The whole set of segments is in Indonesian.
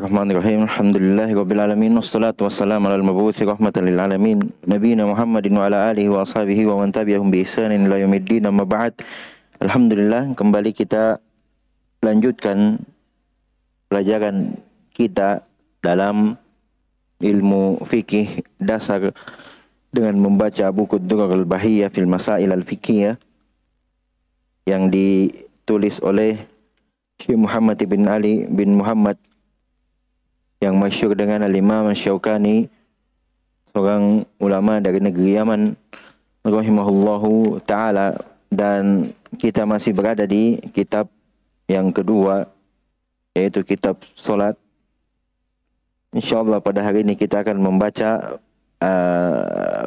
Bismillahirrahmanirrahim. Alhamdulillahirabbil alamin wassalatu wassalamu alal mabu'uthi rahmatan lil alamin nabiyina Muhammadin wa ala alihi wa ashabihi wa man tabi'ahum bi ihsanin ila yaumiddin amma ba'd. Alhamdulillah, kembali kita lanjutkan pelajaran kita dalam ilmu fikih dasar dengan membaca buku Durar al-Bahiyah fil Masail al-Fiqhiyah yang ditulis oleh Syekh Muhammad bin Ali bin Muhammad yang masyhur dengan Al-Imam Syaukani, seorang ulama dari negeri Yaman rahimahullahu ta'ala. Dan kita masih berada di kitab yang kedua, yaitu kitab solat. InsyaAllah pada hari ini kita akan membaca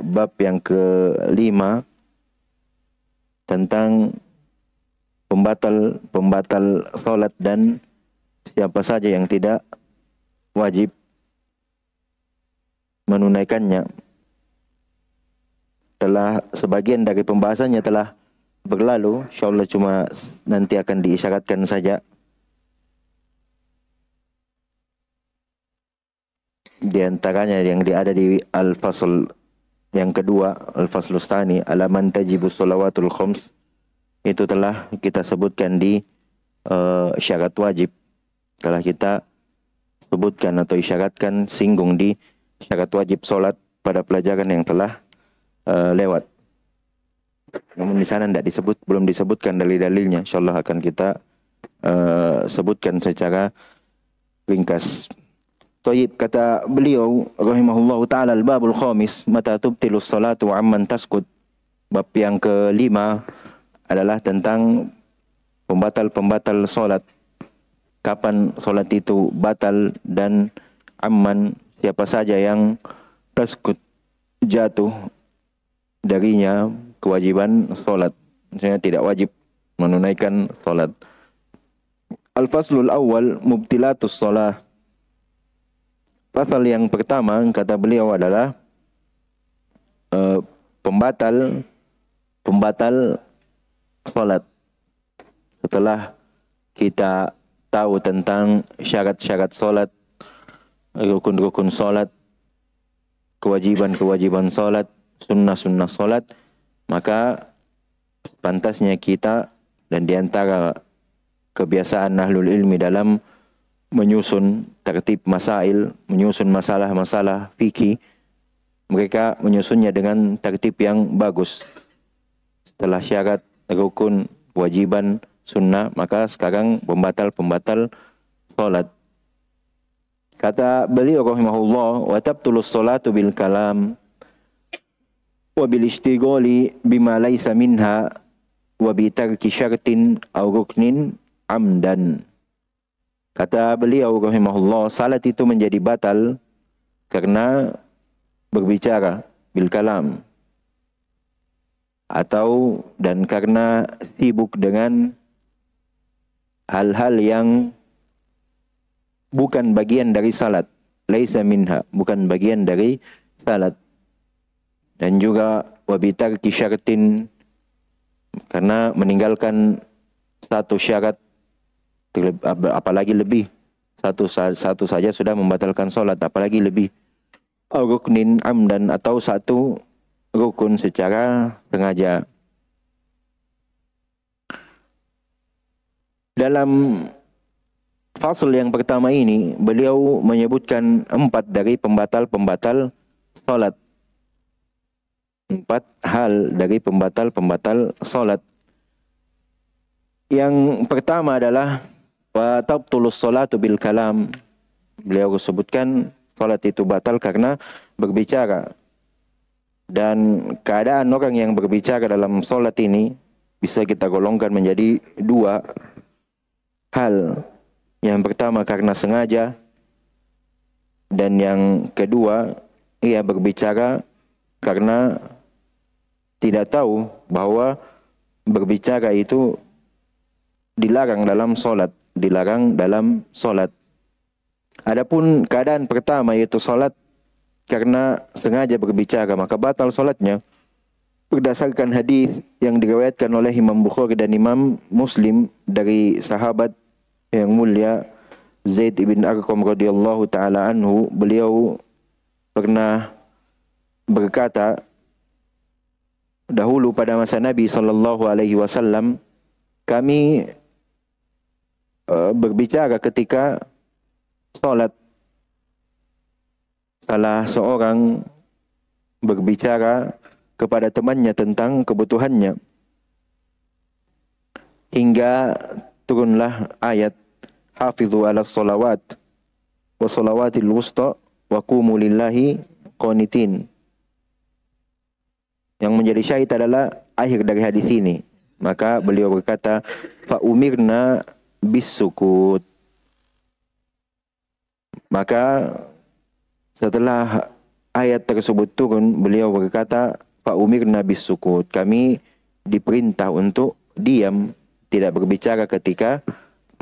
bab yang kelima tentang pembatal solat dan siapa saja yang tidak wajib menunaikannya. Telah sebagian dari pembahasannya telah berlalu, insyaallah cuma nanti akan diisyaratkan saja. Di antaranya yang ada di al-fasl yang kedua, al-fasl tsani, alaman tajibu shalawatul khams, itu telah kita sebutkan di syarat wajib. Telah kita sebutkan atau isyaratkan, singgung di syarat wajib solat pada pelajaran yang telah lewat. Namun di sana tidak disebut, belum disebutkan dalil-dalilnya. Insyaallah akan kita sebutkan secara ringkas. Taib, kata beliau rahimahullahu ta'ala, al-babul khamis, mata tubtilus salatu amman taskut. Bab yang kelima adalah tentang pembatal-pembatal solat. Kapan solat itu batal dan amman, siapa saja yang taskut, jatuh darinya kewajiban solat, maksudnya tidak wajib menunaikan solat. Al-faslul awal, mubtilatus solah. Pasal yang pertama, kata beliau, adalah pembatal solat. Setelah kita tahu tentang syarat-syarat solat, rukun-rukun solat, kewajiban-kewajiban solat, sunnah-sunnah solat, maka pantasnya kita, dan diantara kebiasaan ahlul ilmi dalam menyusun tertib masail, menyusun masalah-masalah fikih, mereka menyusunnya dengan tertib yang bagus. Setelah syarat, rukun, kewajiban, sunnah, maka sekarang pembatal solat. Kata beliau rahimahullah, wa tabtulus salatu bil kalam wa bil ishtighali bima laysa minha wa bi tarki syartin aw ruknin amdan. Kata beliau rahimahullah, salat itu menjadi batal karena berbicara bil kalam, atau dan karena sibuk dengan hal-hal yang bukan bagian dari salat, laisa minha, bukan bagian dari salat. Dan juga wabitarki syartin, karena meninggalkan satu syarat, apalagi lebih, satu saja sudah membatalkan salat, apalagi lebih. Ruknin amdan, atau satu rukun secara sengaja. Dalam fasal yang pertama ini, beliau menyebutkan 4 dari pembatal-pembatal salat. 4 hal dari pembatal-pembatal salat. Yang pertama adalah wa tabtulus salatu bil kalam. Beliau sebutkan salat itu batal karena berbicara. Dan keadaan orang yang berbicara dalam salat ini bisa kita golongkan menjadi 2 hal. Yang pertama karena sengaja, dan yang kedua ia berbicara karena tidak tahu bahwa berbicara itu dilarang dalam solat, dilarang dalam solat. Adapun keadaan pertama, yaitu solat karena sengaja berbicara, maka batal solatnya berdasarkan hadis yang diriwayatkan oleh Imam Bukhari dan Imam Muslim dari sahabat yang mulia Zaid bin Arqam radhiyallahu taala anhu, beliau pernah berkata, dahulu pada masa Nabi sallallahu alaihi wasallam kami berbicara ketika salat. Salah seorang berbicara kepada temannya tentang kebutuhannya, hingga turunlah ayat hafizu ala sholawat wa sholawatil wusta wa qumu lillahi qanitin. Yang menjadi syahid adalah akhir dari hadis ini. Maka beliau berkata, fa umirna bis sukut. Maka setelah ayat tersebut turun, beliau berkata, fa umirna bis sukut. Kami diperintah untuk diam, tidak berbicara ketika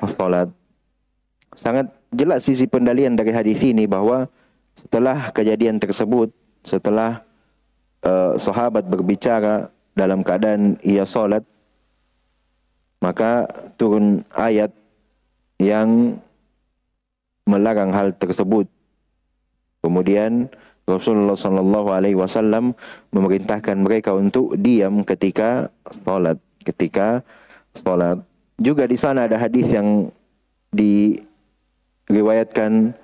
salat. Sangat jelas sisi pendalian dari hadis ini bahwa setelah kejadian tersebut, setelah sahabat berbicara dalam keadaan ia salat, maka turun ayat yang melarang hal tersebut. Kemudian Rasulullah sallallahu alaihi wasallam memerintahkan mereka untuk diam ketika salat, Juga di sana ada hadis yang diriwayatkan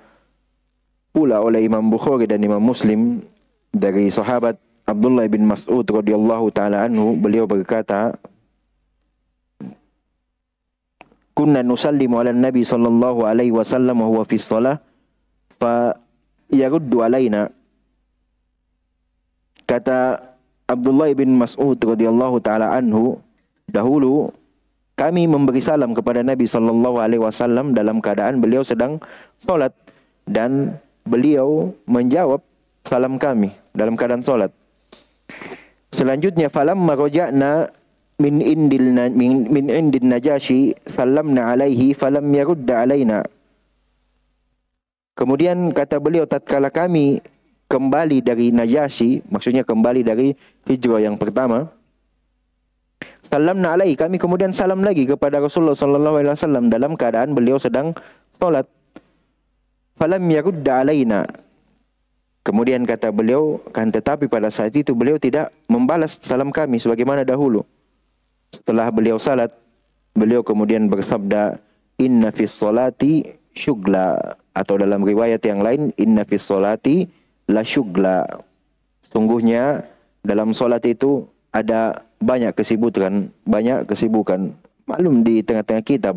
pula oleh Imam Bukhari dan Imam Muslim dari sahabat Abdullah bin Mas'ud radhiyallahu taala anhu. Beliau berkata, kunna nusallimu ala nabi sallallahu alaihi wasallam wa huwa fi shalah fa yaruddu alaina. Kata Abdullah bin Mas'ud radhiyallahu taala anhu, dahulu kami memberi salam kepada Nabi sallallahu alaihi wasallam dalam keadaan beliau sedang salat, dan beliau menjawab salam kami dalam keadaan salat. Selanjutnya, falamma raja'na min indin Najashi sallamna alaihi falam yarudda alaina. Kemudian kata beliau, tatkala kami kembali dari Najasyi, maksudnya kembali dari hijrah yang pertama, salamna alaihi, kami kemudian salam lagi kepada Rasulullah sallallahu alaihi wasallam dalam keadaan beliau sedang salat. Falam yarudda alaina. Kemudian kata beliau, kan tetapi pada saat itu beliau tidak membalas salam kami sebagaimana dahulu. Setelah beliau salat, beliau kemudian bersabda, inna fis sholati syugla, atau dalam riwayat yang lain, inna fis sholati la syugla. Sungguhnya dalam salat itu ada banyak kesibukan. Maklum di tengah-tengah kita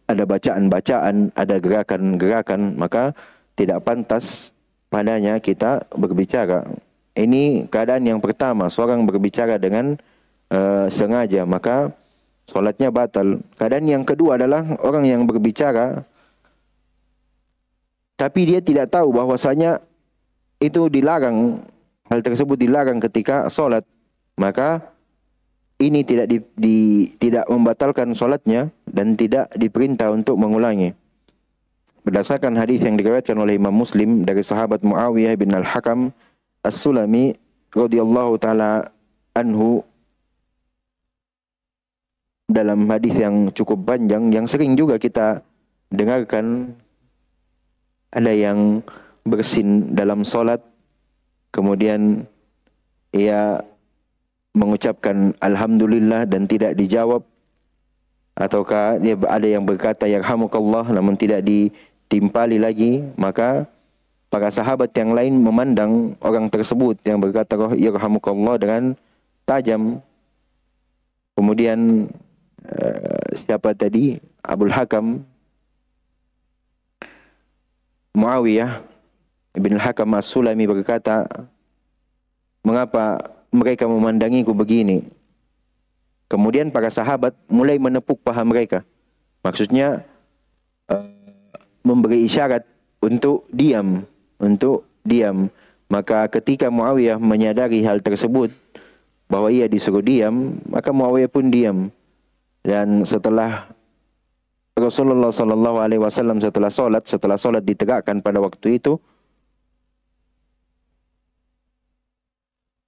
ada bacaan-bacaan, ada gerakan-gerakan, maka tidak pantas padanya kita berbicara. Ini keadaan yang pertama, seorang berbicara dengan sengaja, maka solatnya batal. Keadaan yang kedua adalah orang yang berbicara tapi dia tidak tahu bahwasanya itu dilarang, hal tersebut dilarang ketika solat, maka ini tidak membatalkan solatnya dan tidak diperintah untuk mengulangi. Berdasarkan hadis yang diriwayatkan oleh Imam Muslim dari sahabat Muawiyah bin Al-Hakam As-Sulami radhiyallahu taala anhu, dalam hadis yang cukup panjang yang sering juga kita dengarkan, ada yang bersin dalam solat kemudian ia mengucapkan alhamdulillah dan tidak dijawab, ataukah dia ada yang berkata yarhamukallah namun tidak ditimpali lagi, maka para sahabat yang lain memandang orang tersebut yang berkata yarhamukallah dengan tajam. Kemudian siapa tadi, Abul Hakam Muawiyah bin Al-Hakam As-Sulami berkata, mengapa mereka memandangiku begini? Kemudian para sahabat mulai menepuk paha mereka, maksudnya memberi isyarat untuk diam. Maka ketika Muawiyah menyadari hal tersebut bahwa ia disuruh diam, maka Muawiyah pun diam. Dan setelah Rasulullah sallallahu alaihi wasallam setelah salat ditegakkan pada waktu itu,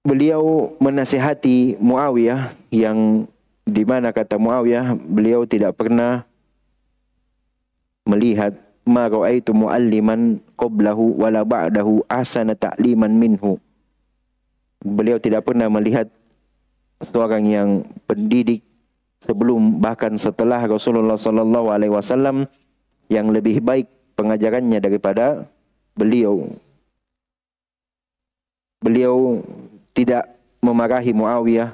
beliau menasihati Muawiyah, yang dimana kata Muawiyah beliau tidak pernah melihat ma ra'aitu mualliman qablahu wala ba'dahu ahsana ta'liman minhu. Beliau tidak pernah melihat seorang yang pendidik sebelum bahkan setelah Rasulullah sallallahu alaihi wasallam yang lebih baik pengajarannya daripada beliau. Beliau tidak memarahi Muawiyah,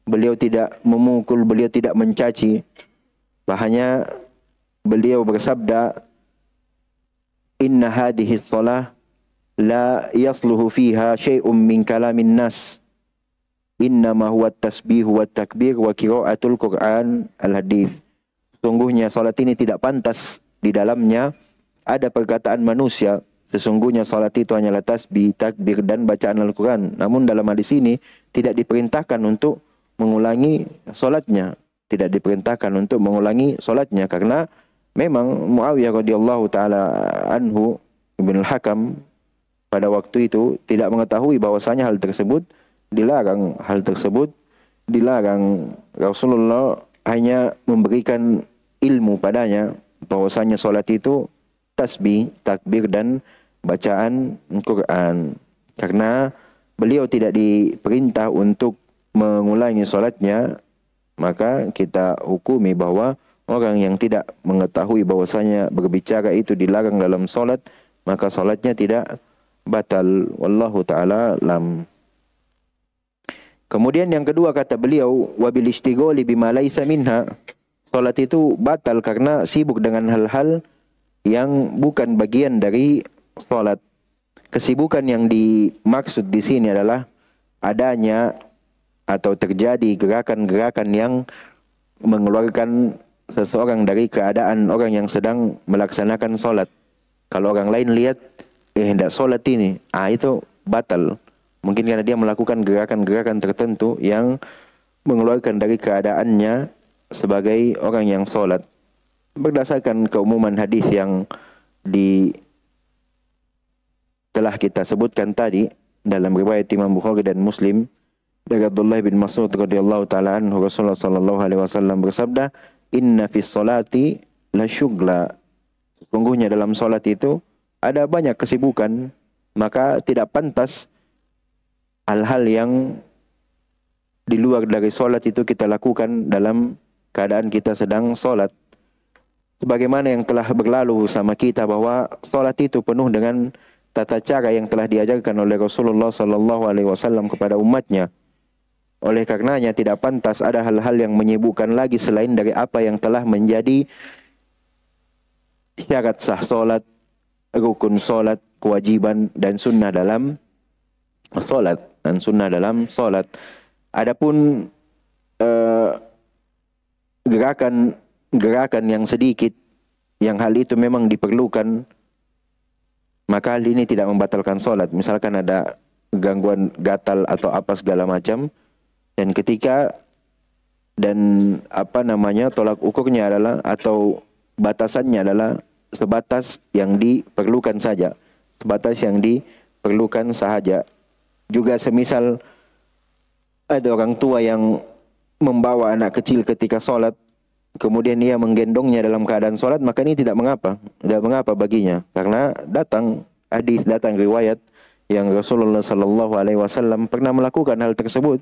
beliau tidak memukul, beliau tidak mencaci. Bahanya beliau bersabda, "Inna hadhihi shalah la yasluhu fiha syai'un min kalamin nas. Innama huwa tasbih wa takbir wa qiraatul Qur'an al-hadith." Sungguhnya salat ini tidak pantas di dalamnya ada perkataan manusia. Sesungguhnya salat itu hanyalah tasbih, takbir dan bacaan Al-Quran. Namun dalam hadis ini tidak diperintahkan untuk mengulangi salatnya, tidak diperintahkan untuk mengulangi salatnya karena memang Muawiyah radhiyallahu taala anhu Ibn al-Hakam pada waktu itu tidak mengetahui bahwasanya hal tersebut dilarang. Hal tersebut dilarang. Rasulullah hanya memberikan ilmu padanya bahwasanya salat itu tasbih, takbir dan bacaan Quran. Karena beliau tidak diperintah untuk mengulangi salatnya, maka kita hukumi bahwa orang yang tidak mengetahui bahwasanya berbicara itu dilarang dalam salat, maka salatnya tidak batal. Wallahu taala alam. Kemudian yang kedua kata beliau, wabil istighali bima laisa minha. Salat itu batal karena sibuk dengan hal-hal yang bukan bagian dari salat. Kesibukan yang dimaksud di sini adalah adanya atau terjadi gerakan-gerakan yang mengeluarkan seseorang dari keadaan orang yang sedang melaksanakan salat. Kalau orang lain lihat, hendak salat ini, itu batal. Mungkin karena dia melakukan gerakan-gerakan tertentu yang mengeluarkan dari keadaannya sebagai orang yang salat. Berdasarkan keumuman hadis yang telah kita sebutkan tadi dalam riwayat Imam Bukhari dan Muslim dari Abdullah bin Mas'ud radhiyallahu taala anhu, Rasulullah sallallahu alaihi wasallam bersabda, "Inna fis salati la syughla." Sesungguhnya dalam salat itu ada banyak kesibukan, maka tidak pantas hal-hal yang di luar dari salat itu kita lakukan dalam keadaan kita sedang salat. Sebagaimana yang telah berlalu sama kita bahwa salat itu penuh dengan tata cara yang telah diajarkan oleh Rasulullah sallallahu alaihi wasallam kepada umatnya. Oleh karenanya tidak pantas ada hal-hal yang menyibukkan lagi selain dari apa yang telah menjadi syarat sah salat, rukun salat, kewajiban dan sunnah dalam salat. Adapun gerakan yang sedikit yang hal itu memang diperlukan, maka hal ini tidak membatalkan salat. Misalkan ada gangguan gatal atau apa segala macam, dan tolak ukurnya adalah atau batasannya adalah sebatas yang diperlukan saja. Juga semisal ada orang tua yang membawa anak kecil ketika salat, kemudian ia menggendongnya dalam keadaan salat, maka ini tidak mengapa baginya, karena datang riwayat yang Rasulullah sallallahu alaihi wasallam pernah melakukan hal tersebut,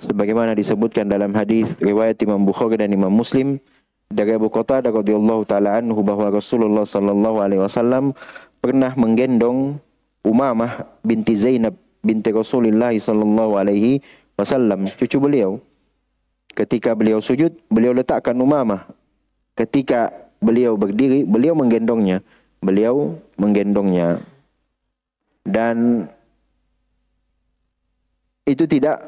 sebagaimana disebutkan dalam hadis riwayat Imam Bukhari dan Imam Muslim dari Abu Qatadah radhiyallahu taala anhu bahwa Rasulullah sallallahu alaihi wasallam pernah menggendong Umamah binti Zainab binti Rasulullah sallallahu alaihi wasallam, cucu beliau. Ketika beliau sujud, beliau letakkan Umamah. Ketika beliau berdiri, beliau menggendongnya. Dan itu tidak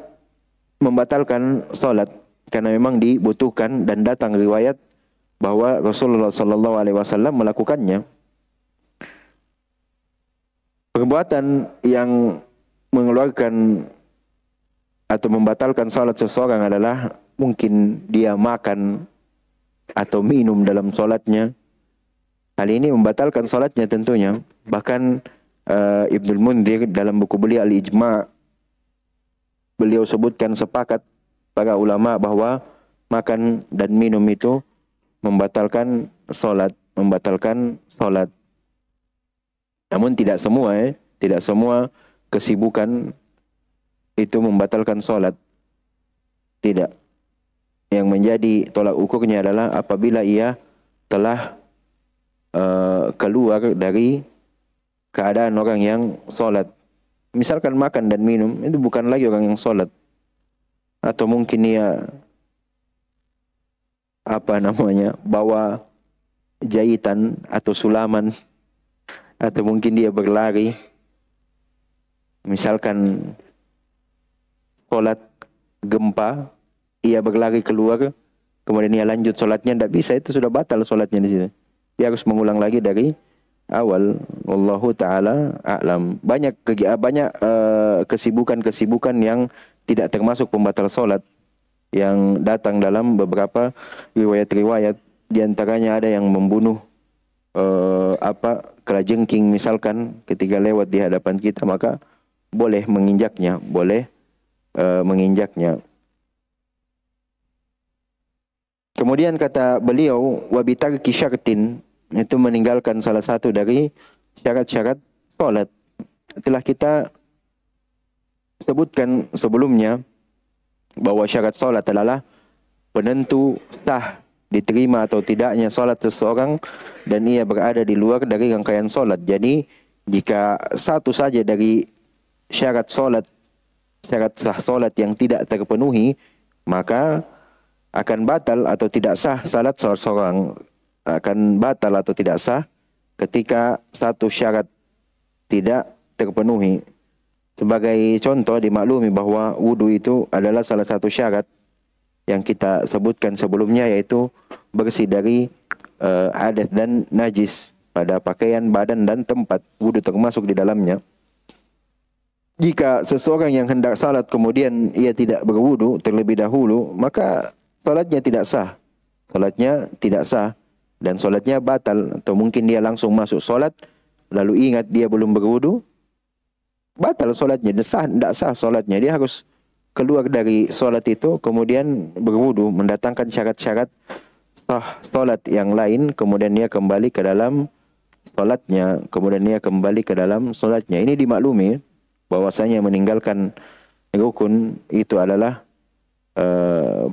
membatalkan salat karena memang dibutuhkan dan datang riwayat bahwa Rasulullah sallallahu alaihi wasallam melakukannya. Perbuatan yang mengeluarkan atau membatalkan salat seseorang adalah mungkin dia makan atau minum dalam salatnya. Hal ini membatalkan salatnya tentunya. Bahkan Ibnul Munzir dalam buku beliau Al-Ijma', beliau sebutkan sepakat para ulama bahwa makan dan minum itu membatalkan salat. membatalkan sholat. Namun tidak semua tidak semua kesibukan itu membatalkan sholat. Tidak. Yang menjadi tolak ukurnya adalah apabila ia telah keluar dari keadaan orang yang sholat. Misalkan makan dan minum, itu bukan lagi orang yang sholat. Atau mungkin ia bawa jahitan atau sulaman, atau mungkin dia berlari. Misalkan sholat gempa, ia berlari keluar, kemudian ia lanjut sholatnya, tidak bisa, itu sudah batal sholatnya di situ. Dia harus mengulang lagi dari awal. Wallahu taala a'lam. Banyak kesibukan-kesibukan yang tidak termasuk pembatal sholat yang datang dalam beberapa riwayat-riwayat. Di antaranya ada yang membunuh kalajengking misalkan ketika lewat di hadapan kita, maka boleh menginjaknya, menginjaknya. Kemudian kata beliau, wabitarki syartin, itu meninggalkan salah satu dari syarat-syarat sholat. Telah kita sebutkan sebelumnya bahwa syarat sholat adalah penentu sah diterima atau tidaknya sholat seseorang dan ia berada di luar dari rangkaian sholat. Jadi jika satu saja dari syarat sah sholat yang tidak terpenuhi, maka akan batal atau tidak sah salat seseorang. Akan batal atau tidak sah ketika satu syarat tidak terpenuhi. Sebagai contoh, dimaklumi bahwa wudu itu adalah salah satu syarat yang kita sebutkan sebelumnya, yaitu bersih dari hadas dan najis pada pakaian, badan, dan tempat. Wudu termasuk di dalamnya. Jika seseorang yang hendak salat kemudian ia tidak berwudu terlebih dahulu, maka salatnya tidak sah. Salatnya tidak sah dan salatnya batal. Atau mungkin dia langsung masuk salat lalu ingat dia belum berwudu, batal salatnya, tidak sah salatnya. Dia harus keluar dari salat itu kemudian berwudu, mendatangkan syarat-syarat sah salat yang lain, kemudian dia kembali ke dalam salatnya, Ini dimaklumi bahwasanya meninggalkan rukun itu adalah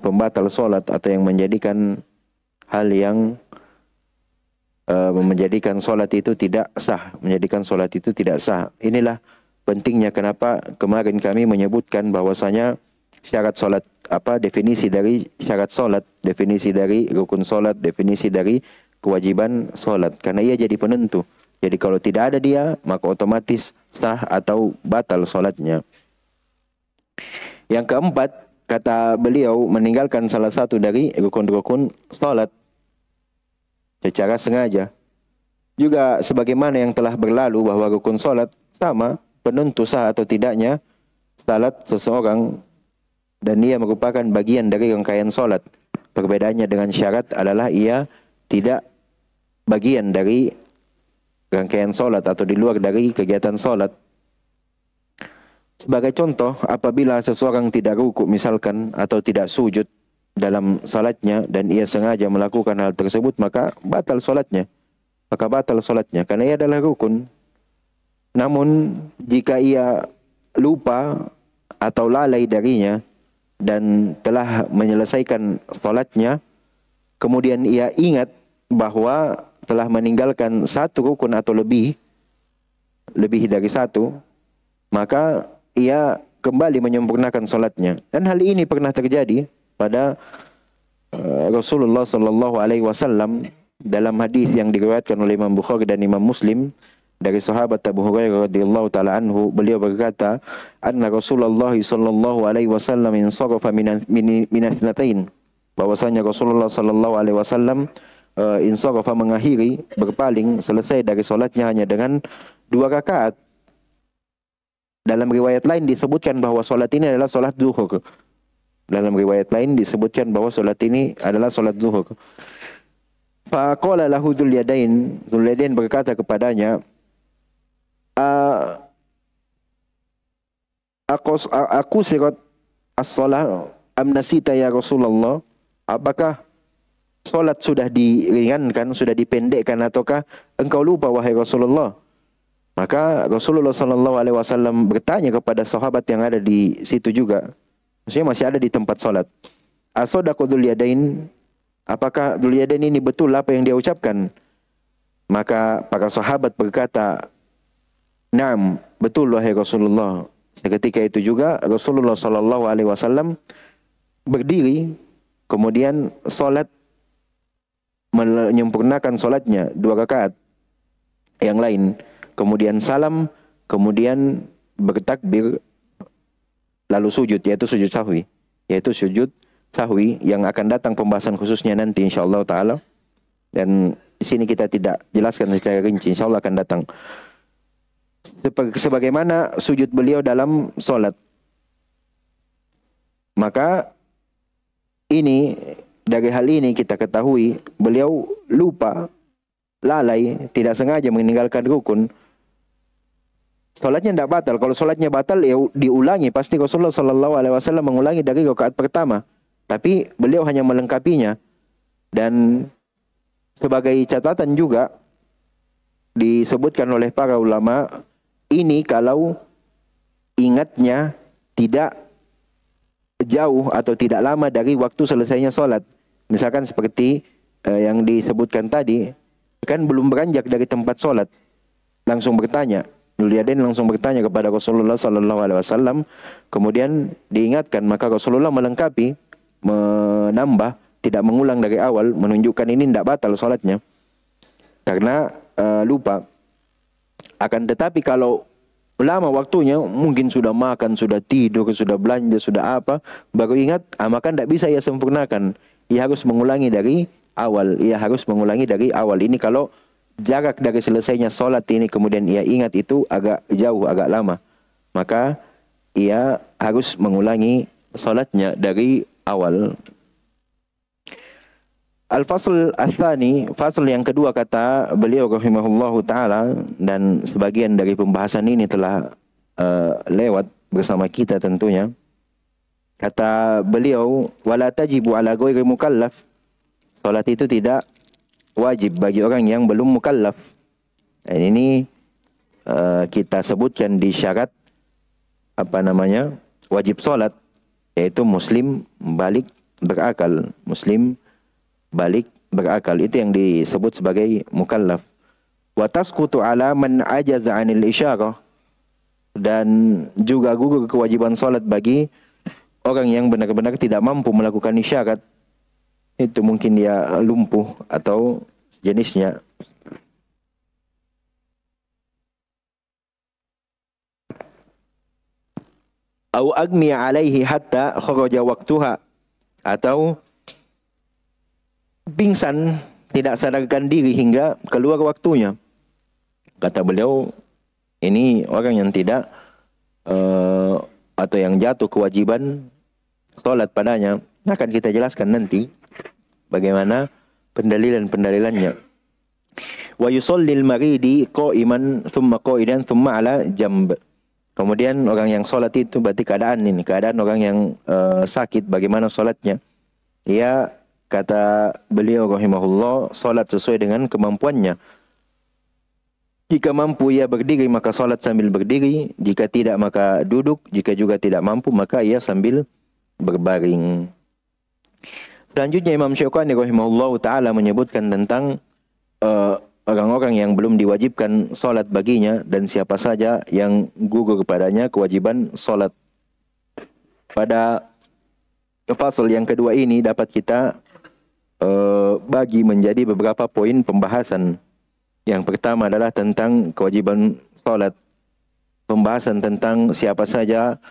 pembatal salat atau yang menjadikan hal yang menjadikan salat itu tidak sah, Inilah pentingnya kenapa kemarin kami menyebutkan bahwasanya syarat salat, definisi dari syarat salat, definisi dari rukun salat, definisi dari kewajiban salat, karena ia jadi penentu. Jadi kalau tidak ada dia, maka otomatis sah atau batal salatnya. Yang keempat, kata beliau, meninggalkan salah satu dari rukun-rukun salat secara sengaja. Juga sebagaimana yang telah berlalu bahwa rukun salat sama penentu sah atau tidaknya salat seseorang dan ia merupakan bagian dari rangkaian salat. Perbedaannya dengan syarat adalah ia tidak bagian dari rangkaian salat atau di luar dari kegiatan salat. Sebagai contoh, apabila seseorang tidak rukuk misalkan atau tidak sujud dalam salatnya dan ia sengaja melakukan hal tersebut, maka batal salatnya. Karena ia adalah rukun. Namun jika ia lupa atau lalai darinya dan telah menyelesaikan salatnya, kemudian ia ingat bahwa telah meninggalkan satu rukun atau lebih dari satu, maka ia kembali menyempurnakan salatnya. Dan hal ini pernah terjadi pada Rasulullah sallallahu alaihi wasallam dalam hadis yang diriwayatkan oleh Imam Bukhari dan Imam Muslim dari sahabat Abu Hurairah radhiyallahu taala anhu. Beliau berkata, anna Rasulullah sallallahu alaihi wasallam insarafa minasnatain, bahwasanya Rasulullah sallallahu alaihi wasallam insarafa mengakhiri, berpaling, selesai dari salatnya hanya dengan 2 rakaat. Dalam riwayat lain disebutkan bahwa salat ini adalah salat zuhur. Faqala lahu Dzul Yadain berkata kepadanya, aku sirat as-salah am nasita ya Rasulullah, apakah solat sudah diringankan, sudah dipendekkan, ataukah engkau lupa wahai Rasulullah? Maka Rasulullah sallallahu alaihi wasallam bertanya kepada sahabat yang ada di situ juga. Maksudnya masih ada di tempat salat. As-sadaqu dzul yadain? Apakah dzul yadain ini betul apa yang dia ucapkan? Maka para sahabat berkata, "Naam, betul wahai Rasulullah." Seketika itu juga Rasulullah sallallahu alaihi wasallam berdiri, kemudian salat, menyempurnakan salatnya 2 rakaat yang lain, kemudian salam, kemudian bertakbir, lalu sujud, yaitu sujud sahwi. Yaitu sujud sahwi yang akan datang pembahasan khususnya nanti insyaallah ta'ala. Dan di sini kita tidak jelaskan secara rinci, insyaallah akan datang. Sebagaimana sujud beliau dalam solat. Maka ini, dari hal ini kita ketahui beliau lupa, lalai, tidak sengaja meninggalkan rukun. Solatnya tidak batal. Kalau solatnya batal ya diulangi. Pasti Rasulullah sallallahu alaihi wasallam mengulangi dari rakaat pertama. Tapi beliau hanya melengkapinya. Dan sebagai catatan juga disebutkan oleh para ulama, ini kalau ingatnya tidak jauh atau tidak lama dari waktu selesainya solat. Misalkan seperti yang disebutkan tadi, kan belum beranjak dari tempat solat, langsung bertanya. Dzul Yadain langsung bertanya kepada Rasulullah sallallahu alaihi wasallam, kemudian diingatkan, maka Rasulullah melengkapi, menambah, tidak mengulang dari awal, menunjukkan ini tidak batal salatnya karena lupa. Akan tetapi kalau lama waktunya, mungkin sudah makan, sudah tidur, sudah belanja, sudah apa, baru ingat, maka tidak bisa ia sempurnakan. Ia harus mengulangi dari awal. Ia harus mengulangi dari awal. Ini kalau jarak dari selesainya solat ini kemudian ia ingat itu agak jauh, agak lama, maka ia harus mengulangi solatnya dari awal. Al-fasl al-thani, fasl yang kedua, kata beliau rahimahullahu ta'ala, dan sebagian dari pembahasan ini telah lewat bersama kita tentunya. Kata beliau, wala tajibu ala ghairi mukallaf. Salat itu tidak wajib bagi orang yang belum mukallaf. Dan ini kita sebutkan di syarat wajib salat, yaitu muslim balik berakal. Muslim balik berakal, itu yang disebut sebagai mukallaf. Wa tasqutu ala man ajaza 'anil isyarah, dan juga gugur kewajiban salat bagi orang yang benar-benar tidak mampu melakukan isyarat. Itu mungkin dia lumpuh atau jenisnya. Au agmi alaihi hatta kharaja waqtuha, atau pingsan, tidak sadarkan diri hingga keluar waktunya. Kata beliau, ini orang yang tidak atau yang jatuh kewajiban salat padanya. Akan kita jelaskan nanti bagaimana pendalilan-pendalilannya. Wa yusallil maridi qa'iman thumma qa'idan thumma ala jamb. Kemudian orang yang salat itu berarti keadaan orang yang sakit, bagaimana salatnya? Ia, kata beliau rahimahullah, salat sesuai dengan kemampuannya. Jika mampu ia berdiri, maka salat sambil berdiri. Jika tidak, maka duduk. Jika juga tidak mampu, maka ia sambil berbaring. Selanjutnya Imam Syukani rahimahullah ta'ala menyebutkan tentang orang-orang yang belum diwajibkan salat baginya, dan siapa saja yang gugur kepadanya kewajiban salat. Pada fasal yang kedua ini dapat kita bagi menjadi beberapa poin pembahasan. Yang pertama adalah tentang kewajiban salat. Pembahasan tentang siapa saja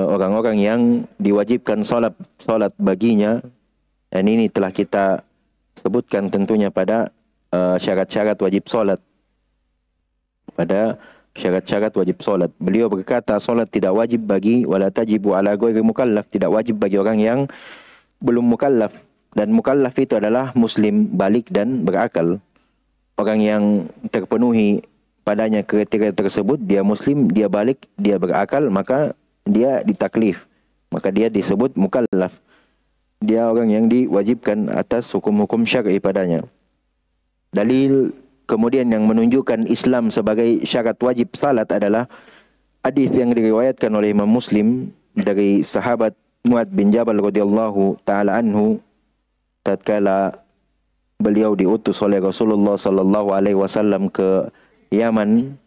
orang-orang yang diwajibkan salat baginya. Dan ini telah kita sebutkan tentunya pada syarat-syarat wajib salat. Pada syarat-syarat wajib salat, beliau berkata, salat tidak wajib bagi, wala tajibu ala ghairi mukallaf, tidak wajib bagi orang yang belum mukallaf. Dan mukallaf itu adalah muslim, balik dan berakal. Orang yang terpenuhi padanya kriteria tersebut, dia muslim, dia balik, dia berakal, maka dia ditaklif, maka dia disebut mukallaf. dia orang yang diwajibkan atas hukum-hukum syar'i padanya. Dalil kemudian yang menunjukkan Islam sebagai syarat wajib salat adalah hadis yang diriwayatkan oleh Imam Muslim dari sahabat Mu'adz bin Jabal radhiyallahu taala anhu tatkala beliau diutus oleh Rasulullah sallallahu alaihi wasallam ke Yaman.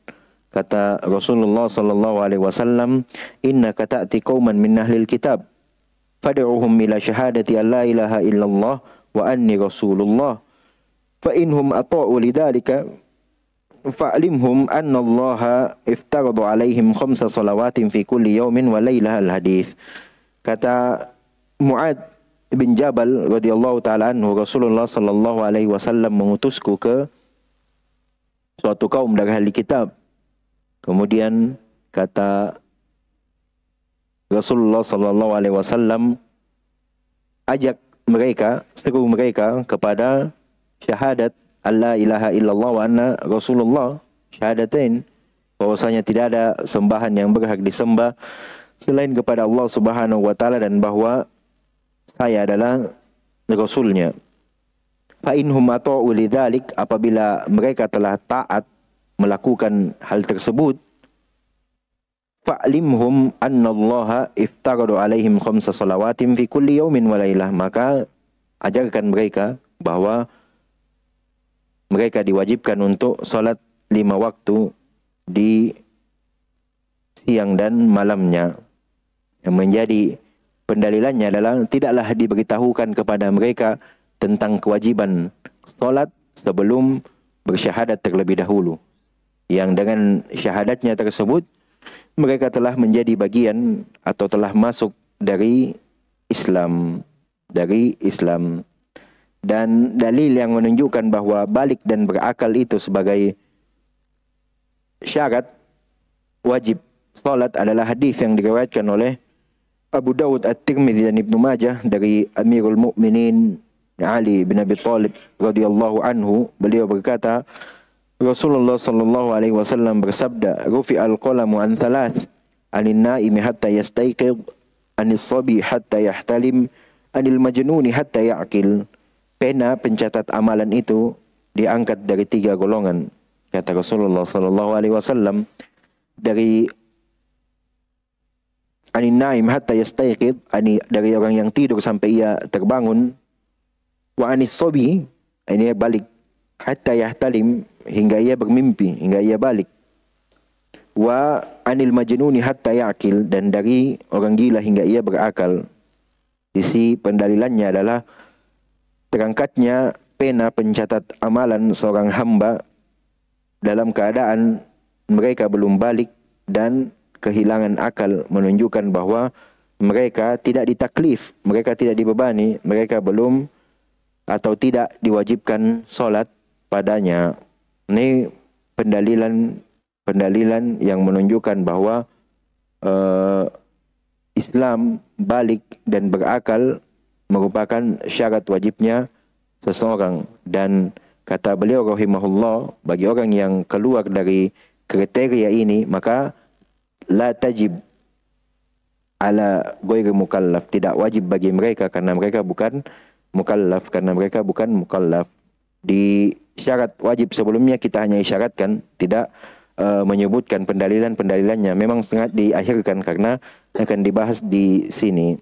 Kata Rasulullah sallallahu alaihi wasallam, "Innaka ta'ti qauman min ahlil kitab, fad'uhum ila syahadati an la ilaha illallah wa anni rasulullah. Fa inhum ata'u lidzalika fa'limhum anna Allah iftarada 'alaihim khamsa salawatin fi kulli yawmin wa lailah." Al-hadis. Kata Mu'adz bin Jabal radhiyallahu taala anhu, Rasulullah sallallahu alaihi wasallam mengutusku ke suatu kaum dari ahli kitab. Kemudian kata Rasulullah sallallahu alaihi wasallam, ajak mereka, seru mereka kepada syahadat alla ilaha illallah wa anna rasulullah, syahadatain, bahwasanya tidak ada sembahan yang berhak disembah selain kepada Allah Subhanahu wa taala dan bahwa saya adalah rasulnya. Fa inhum ata'u lidzalik, apabila mereka telah taat melakukan hal tersebut, fa'limhum annallaha iftaradu alaihim khamsa salawatin fi kulli yawmin wa lailah, maka ajarkan mereka bahwa mereka diwajibkan untuk salat 5 waktu di siang dan malamnya. Yang menjadi pendalilannya adalah tidaklah diberitahukan kepada mereka tentang kewajiban salat sebelum bersyahadat terlebih dahulu. Yang dengan syahadatnya tersebut mereka telah menjadi bagian atau telah masuk dari Islam, Dan dalil yang menunjukkan bahwa balik dan berakal itu sebagai syarat wajib salat adalah hadis yang diriwayatkan oleh Abu Dawud, At-Tirmidzi dan Ibnu Majah dari Amirul Mukminin Ali bin Abi Thalib radhiyallahu anhu. Beliau berkata, Rasulullah sallallahu alaihi wasallam bersabda, "Rufi'al qalamu an thalath, anin naimi hatta yastayqidh, anis sabi hatta yahtalim, anil majnuni hatta ya'qil." Pena pencatat amalan itu diangkat dari 3 golongan, kata Rasulullah sallallahu alaihi wasallam, dari anin naim hatta yastayqidh, dari orang yang tidur sampai ia terbangun, wa anis sabi, ini balik, hatta yahtalim, hingga ia bermimpi, hingga ia balik. Wa anil majnuni hatta ya'qil, dan dari orang gila hingga ia berakal. Isi pendalilannya adalah terangkatnya pena pencatat amalan seorang hamba dalam keadaan mereka belum balik dan kehilangan akal, menunjukkan bahwa mereka tidak ditaklif, mereka tidak dibebani, mereka belum atau tidak diwajibkan solat padanya. Ini pendalilan yang menunjukkan bahwa Islam balik dan berakal merupakan syarat wajibnya seseorang. Dan kata beliau rahimahullah, bagi orang yang keluar dari kriteria ini, maka la tajib ala ghairi mukallaf, tidak wajib bagi mereka karena mereka bukan mukallaf, Di syarat wajib sebelumnya kita hanya isyaratkan, tidak menyebutkan pendalilannya. Memang sangat diakhirkan karena akan dibahas di sini.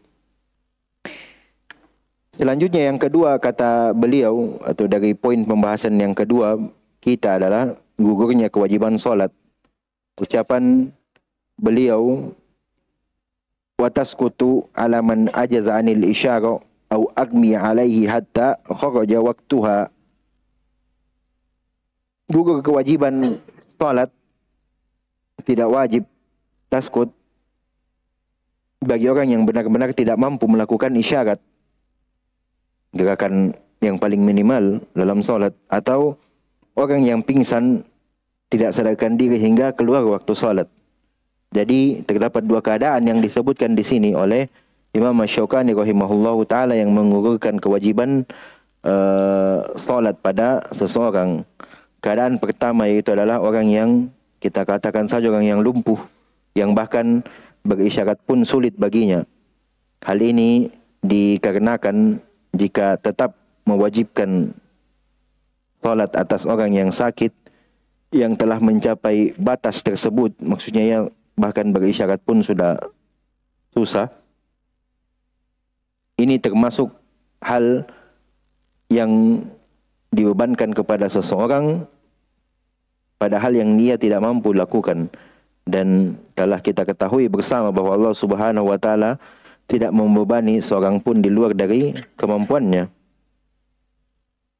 Selanjutnya yang kedua, kata beliau, atau dari poin pembahasan yang kedua kita adalah gugurnya kewajiban solat. Ucapan beliau, wataskutu ala man ajaza anil isyara au agmi alaihi hatta kharaja waktuha. Gugur kewajiban salat, tidak wajib taskut bagi orang yang benar-benar tidak mampu melakukan isyarat, gerakan yang paling minimal dalam salat, atau orang yang pingsan tidak sadarkan diri hingga keluar waktu salat. Jadi terdapat 2 keadaan yang disebutkan di sini oleh Imam Asy-Syaukani rahimahullahu taala yang mengugurkan kewajiban salat pada seseorang. Keadaan pertama yaitu adalah orang yang kita katakan saja orang yang lumpuh, yang bahkan berisyarat pun sulit baginya. Hal ini dikarenakan jika tetap mewajibkan salat atas orang yang sakit yang telah mencapai batas tersebut, maksudnya ya bahkan berisyarat pun sudah susah, ini termasuk hal yang dibebankan kepada seseorang padahal yang dia tidak mampu lakukan. Dan telah kita ketahui bersama bahwa Allah Subhanahu wa taala tidak membebani seorang pun di luar dari kemampuannya.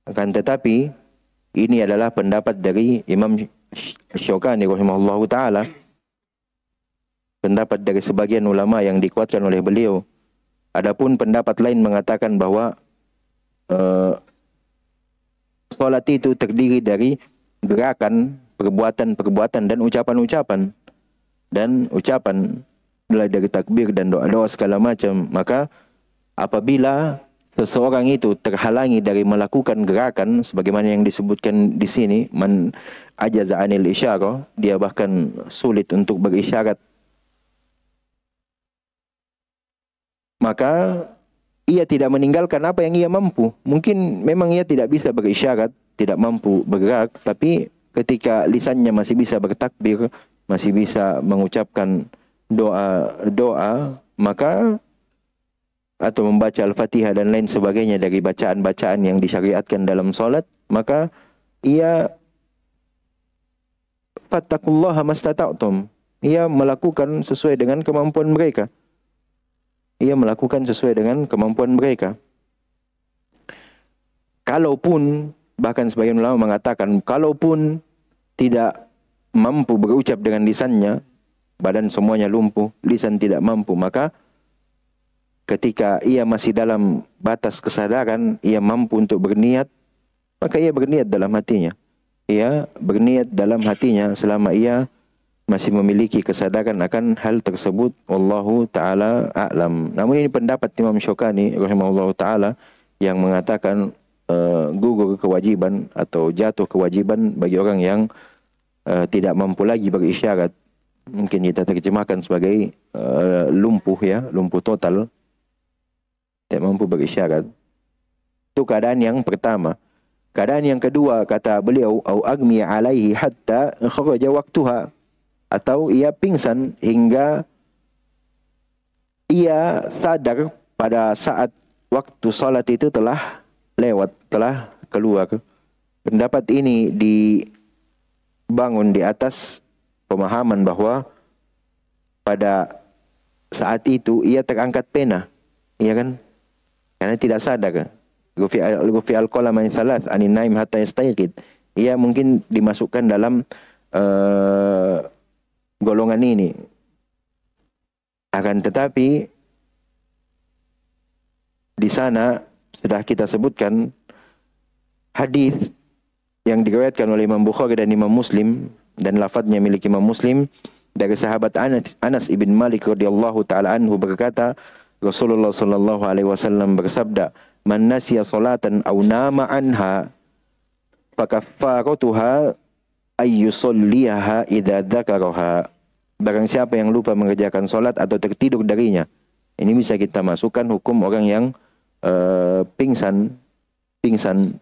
Akan tetapi ini adalah pendapat dari Imam Syaukani rahimahullahu taala, pendapat dari sebagian ulama yang dikuatkan oleh beliau. Adapun pendapat lain mengatakan bahwa salat itu terdiri dari gerakan, perbuatan-perbuatan dan ucapan-ucapan. Dan ucapan mulai dari takbir dan doa-doa segala macam. Maka apabila seseorang itu terhalangi dari melakukan gerakan sebagaimana yang disebutkan di sini, man ajaza anil isyarah, dia bahkan sulit untuk berisyarat, maka ia tidak meninggalkan apa yang ia mampu. Mungkin memang ia tidak bisa berisyarat, tidak mampu bergerak, tapi ketika lisannya masih bisa bertakbir, masih bisa mengucapkan doa-doa, maka atau membaca Al-Fatihah dan lain sebagainya dari bacaan-bacaan yang disyariatkan dalam salat, maka ia fattaqullaha mastata'tum. Ia melakukan sesuai dengan kemampuan mereka. Ia melakukan sesuai dengan kemampuan mereka. Kalaupun, bahkan sebagian ulama mengatakan, kalaupun tidak mampu berucap dengan lisannya, badan semuanya lumpuh, lisan tidak mampu, maka ketika ia masih dalam batas kesadaran, ia mampu untuk berniat, maka ia berniat dalam hatinya. Ia berniat dalam hatinya selama ia masih memiliki kesadaran akan hal tersebut. Wallahu ta'ala a'lam. Namun ini pendapat Imam Syaukani rahimahullahu ta'ala yang mengatakan gugur kewajiban atau jatuh kewajiban bagi orang yang tidak mampu lagi berisyarat. Mungkin kita terjemahkan sebagai lumpuh ya, lumpuh total, tidak mampu berisyarat. Itu keadaan yang pertama. Keadaan yang kedua, kata beliau, au agmi alaihi hatta kharaja waktuha, atau ia pingsan hingga ia sadar pada saat waktu salat itu telah lewat, telah keluar. Pendapat ini dibangun di atas pemahaman bahwa pada saat itu ia terangkat pena, iya kan? Karena tidak sadar. Rufi al-qalam an thalath anin naim hatta yastayqid. Ia mungkin dimasukkan dalam golongan ini. Akan tetapi di sana sudah kita sebutkan hadis yang diriwayatkan oleh Imam Bukhari dan Imam Muslim, dan lafadznya milik Imam Muslim, dari sahabat Anas ibn Malik radhiyallahu taala anhu berkata, Rasulullah sallallahu alaihi wasallam bersabda, "Man nasiya salatan aw nama anha fakaffaratuha ayyusalliha idza dzakaraha." Barang siapa yang lupa mengerjakan salat atau tertidur darinya. Ini bisa kita masukkan hukum orang yang pingsan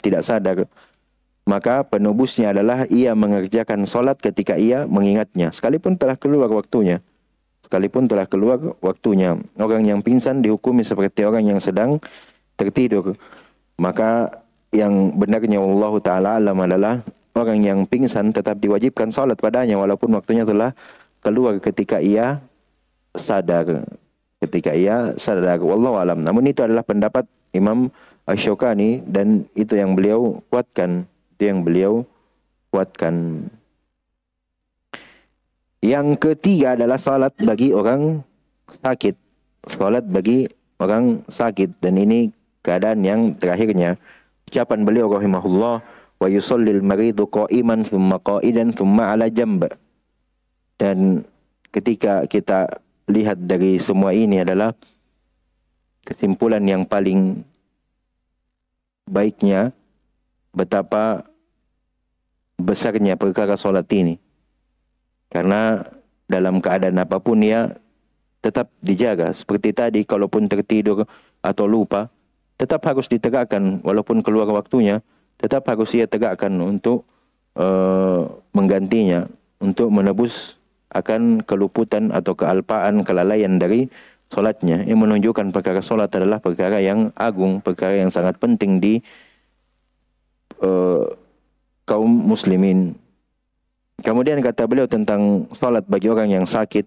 tidak sadar. Maka penebusnya adalah ia mengerjakan salat ketika ia mengingatnya, sekalipun telah keluar waktunya. Orang yang pingsan dihukumi seperti orang yang sedang tertidur. Maka yang benarnya Allah Ta'ala alam adalah orang yang pingsan tetap diwajibkan salat padanya walaupun waktunya telah keluar ketika ia sadar. Wallahu alam. Namun itu adalah pendapat Imam Asy-Syaukani dan itu yang beliau kuatkan. Yang ketiga adalah salat bagi orang sakit. Dan ini keadaan yang terakhirnya. Ucapan beliau rahimahullah, wa yusallil maridu qa'iman thumma qa'idan thumma ala jamb. Dan ketika kita lihat dari semua ini adalah kesimpulan yang paling baiknya betapa besarnya perkara salat ini. Karena dalam keadaan apapun ia tetap dijaga. Seperti tadi, kalaupun tertidur atau lupa, tetap harus ditegakkan. Walaupun keluar waktunya, tetap harus ia tegakkan untuk menggantinya, untuk menebus akan keluputan atau kealpaan, kelalaian dari solatnya. Yang menunjukkan perkara solat adalah perkara yang agung, perkara yang sangat penting di kaum muslimin. Kemudian kata beliau tentang solat bagi orang yang sakit,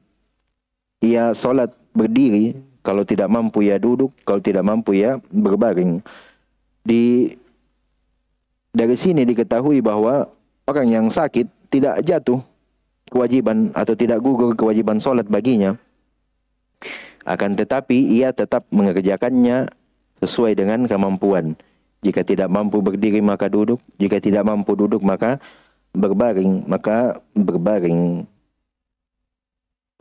ia solat berdiri, kalau tidak mampu ya duduk, kalau tidak mampu ya berbaring. Dari sini diketahui bahwa orang yang sakit tidak jatuh kewajiban atau tidak gugur kewajiban solat baginya. Akan tetapi ia tetap mengerjakannya sesuai dengan kemampuan. Jika tidak mampu berdiri maka duduk, jika tidak mampu duduk maka berbaring,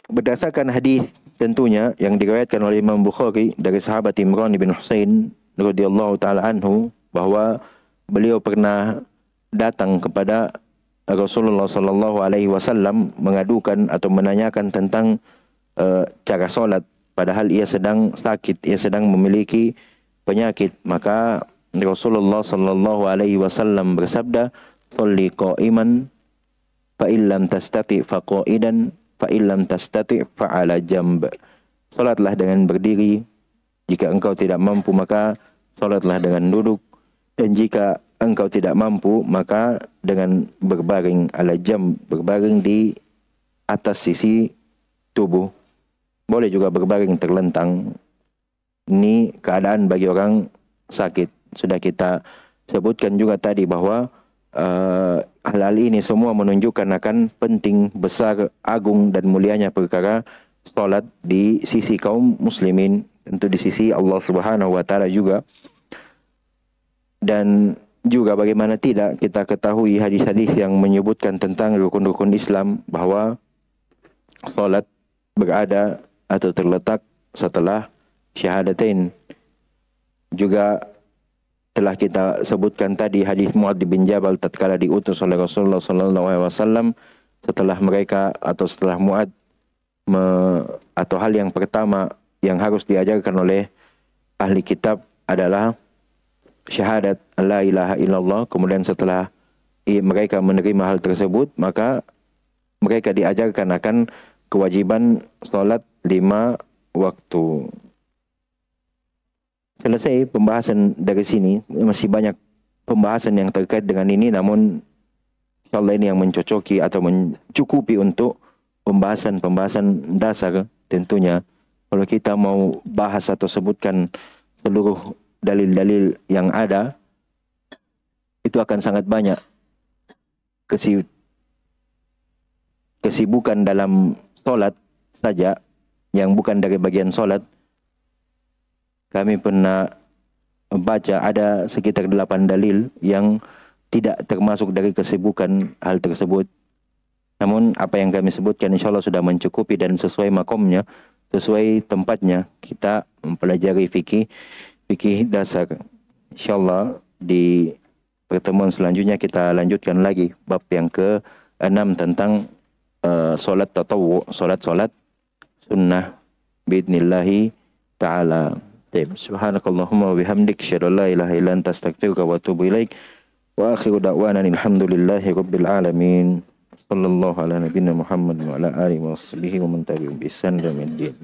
Berdasarkan hadis tentunya yang diriwayatkan oleh Imam Bukhari dari sahabat Imran bin Husain radhiyallahu taala anhu, bahwa beliau pernah datang kepada Rasulullah sallallahu alaihi wasallam mengadukan atau menanyakan tentang cara solat, padahal ia sedang sakit, ia sedang memiliki penyakit. Maka Rasulullah sallallahu alaihi wasallam bersabda, "Sholli qa'iman fa illam tastati fa qa'idan fa illam tastati fa 'ala jamb." Salatlah dengan berdiri, jika engkau tidak mampu maka salatlah dengan duduk, dan jika engkau tidak mampu maka dengan berbaring, 'ala jamb, berbaring di atas sisi tubuh. Boleh juga berbaring terlentang. Ini keadaan bagi orang sakit. Sudah kita sebutkan juga tadi bahwa hal-hal ini semua menunjukkan akan penting, besar, agung dan mulianya perkara salat di sisi kaum muslimin, tentu di sisi Allah Subhanahu wa taala juga. Dan juga bagaimana tidak kita ketahui hadis-hadis yang menyebutkan tentang rukun-rukun Islam, bahwa salat berada atau terletak setelah syahadatain. Juga telah kita sebutkan tadi hadis Muadz bin Jabal tatkala diutus oleh Rasulullah sallallahu alaihi wasallam, setelah mereka atau setelah Muadz atau hal yang pertama yang harus diajarkan oleh ahli kitab adalah syahadat la ilaha illallah. Kemudian setelah mereka menerima hal tersebut, maka mereka diajarkan akan kewajiban salat 5 waktu. Selesai pembahasan dari sini. Masih banyak pembahasan yang terkait dengan ini, namun insyaallah ini yang mencocoki atau mencukupi untuk pembahasan-pembahasan dasar. Tentunya kalau kita mau bahas atau sebutkan seluruh dalil-dalil yang ada, itu akan sangat banyak. Kesibukan dalam solat saja yang bukan dari bagian solat, kami pernah baca ada sekitar 8 dalil yang tidak termasuk dari kesibukan hal tersebut. Namun apa yang kami sebutkan insyaallah sudah mencukupi dan sesuai makomnya, sesuai tempatnya kita mempelajari fikih dasar. Insyaallah di pertemuan selanjutnya kita lanjutkan lagi bab yang ke-6 tentang solat tatawwu, solat sunnah biidnillahi ta'ala. Subhanakallahumma wa bihamdik, asyhadu an la ilaha illa anta, astaghfiruka wa atubu ilaik. Wa akhiru da'wana alhamdulillahi rabbil alamin. Sallallahu ala nabiyyina Muhammad wa ala alihi wa sahbihi wa man tabi'ahum bi ihsan ila yaumil din.